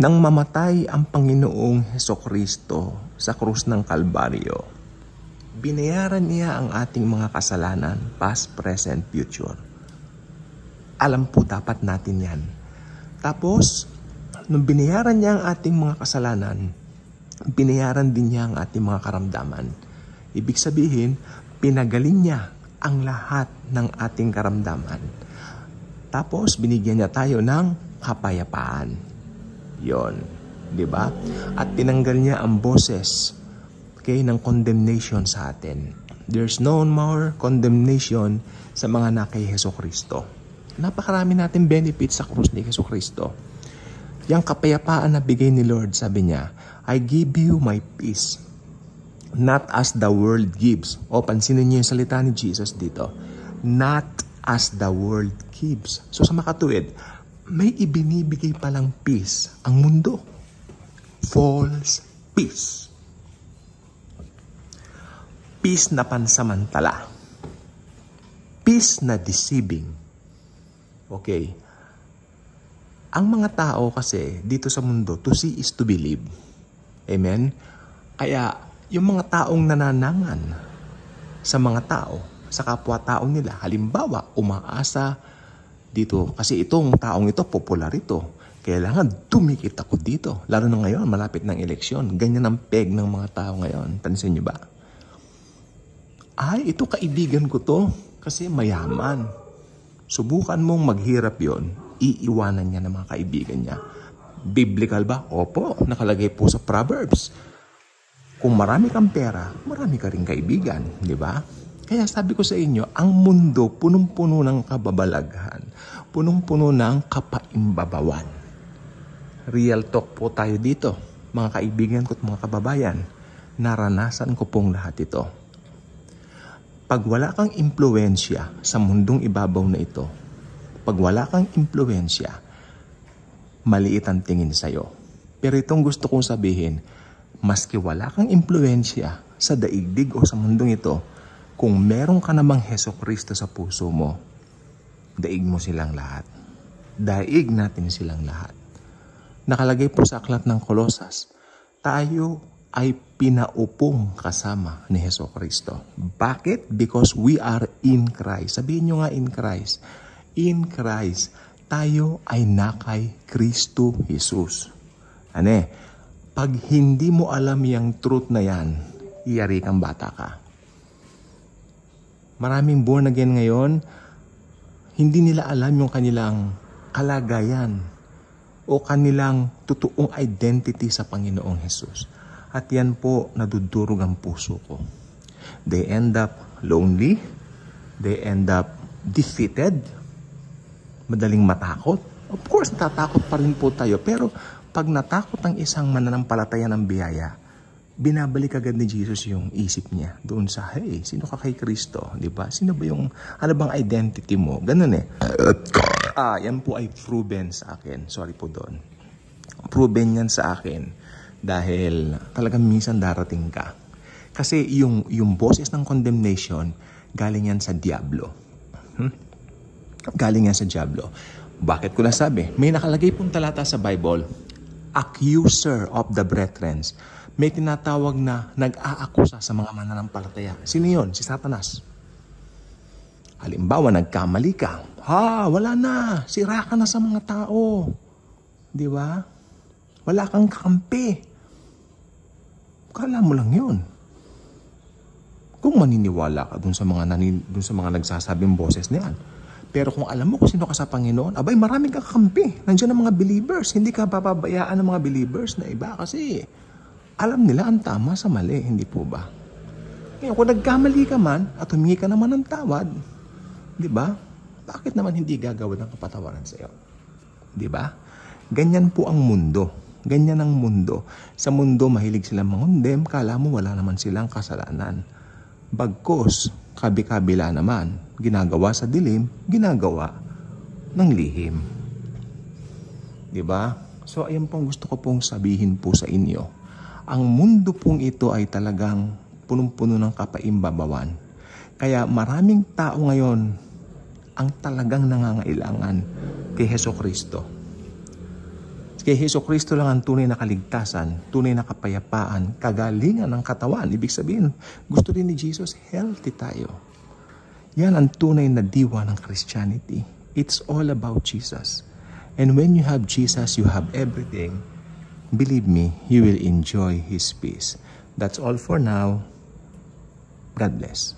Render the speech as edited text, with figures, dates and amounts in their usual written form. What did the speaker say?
Nang mamatay ang Panginoong Hesukristo sa krus ng Kalbaryo, binayaran niya ang ating mga kasalanan, past, present, future. Alam po dapat natin yan. Tapos, nung binayaran niya ang ating mga kasalanan, binayaran din niya ang ating mga karamdaman. Ibig sabihin, pinagaling niya ang lahat ng ating karamdaman. Tapos, binigyan niya tayo ng kapayapaan. Yon, di ba? At tinanggal niya ang boses, okay, ng condemnation sa atin. There's no more condemnation sa mga na kay Hesukristo. Napakarami natin benefits sa krus ni Hesukristo. Yang kapayapaan na bigay ni Lord, sabi niya, I give you my peace, not as the world gives. O, pansinin niyo yung salita ni Jesus dito. Not as the world gives. So, sa makatuwid, may ibinibigay palang peace ang mundo. False peace. Peace na pansamantala. Peace na deceiving. Okay. Ang mga tao kasi dito sa mundo, to see is to believe. Amen? Kaya yung mga taong nananangan sa mga tao, sa kapwa-tao nila, halimbawa, umaasa dito, kasi itong taong ito, popular ito. Kailangan dumikit ako dito. Lalo na ngayon, malapit ng eleksyon. Ganyan ang peg ng mga tao ngayon. Pansin niyo ba? Ay, ito kaibigan ko to kasi mayaman. Subukan mong maghirap yon, iiwanan niya ng mga kaibigan niya. Biblical ba? Opo, nakalagay po sa Proverbs. Kung marami kang pera, marami ka rin kaibigan. Di ba? Kaya sabi ko sa inyo, ang mundo punong-puno ng kababalaghan, punong-puno ng kapaimbabawan. Real talk po tayo dito, mga kaibigan ko at mga kababayan. Naranasan ko pong lahat ito. Pag wala kang impluwensya sa mundong ibabaw na ito, pag wala kang impluwensya, maliit ang tingin sa'yo. Pero itong gusto kong sabihin, maski wala kang impluwensya sa daigdig o sa mundong ito, kung meron ka namang Hesukristo sa puso mo, daig mo silang lahat. Daig natin silang lahat. Nakalagay po sa aklat ng Kolosas, tayo ay pinaupong kasama ni Hesukristo. Bakit? Because we are in Christ. Sabihin nyo nga in Christ. In Christ, tayo ay nakay Kristo Jesus. Ane, pag hindi mo alam yung truth na yan, iyari kang bata ka. Maraming born again ngayon, hindi nila alam yung kanilang kalagayan o kanilang totoong identity sa Panginoong Jesus. At yan po, nadudurog ang puso ko. They end up lonely. They end up defeated. Madaling matakot. Of course, natatakot pa rin po tayo. Pero pag natakot ang isang mananampalataya ng biyaya, binabalik agad ni Jesus yung isip niya doon sa, hey, sino ka kay Kristo? Diba? Sino ba yung, ano bang identity mo? Ganun eh. Yan po ay proven sa akin. Sorry po doon. Proven yan sa akin dahil talagang minsan darating ka. Kasi yung boses ng condemnation, galing yan sa Diablo. Galing yan sa Diablo. Bakit ko nasabi? May nakalagay pong talata sa Bible, accuser of the brethren. May tinatawag na nag-aakusa sa mga mananampalataya. Sino yun? Si Satanas. Halimbawa, nagkamali ka. Wala na. Sira ka na sa mga tao. Di ba? Wala kang kakampi. Kala mo lang yun. Kung maniniwala ka dun sa mga nagsasabing boses na yan. Pero kung alam mo kung sino ka sa Panginoon, abay, maraming kakampi. Nandiyan ang mga believers. Hindi ka papabayaan ng mga believers na iba kasi alam nila ang tama sa mali, hindi po ba? Ngayon, kung nagkamali ka man at humingi ka naman ng tawad, di ba? Bakit naman hindi gagawin ng kapatawaran sa iyo? Di ba? Ganyan po ang mundo. Ganyan ang mundo. Sa mundo, mahilig silang mangundem, kala mo wala naman silang kasalanan. Bagkos, kabi-kabila naman, ginagawa sa dilim, ginagawa ng lihim. Di ba? So, ayan pong gusto ko pong sabihin po sa inyo. Ang mundo pong ito ay talagang punong-puno ng kapaimbabawan. Kaya maraming tao ngayon ang talagang nangangailangan kay Hesukristo. Kay Hesus Kristo lang ang tunay na kaligtasan, tunay na kapayapaan, kagalingan ng katawan. Ibig sabihin, gusto din ni Jesus, healthy tayo. Yan ang tunay na diwa ng Christianity. It's all about Jesus. And when you have Jesus, you have everything. Believe me, you will enjoy His peace. That's all for now. God bless.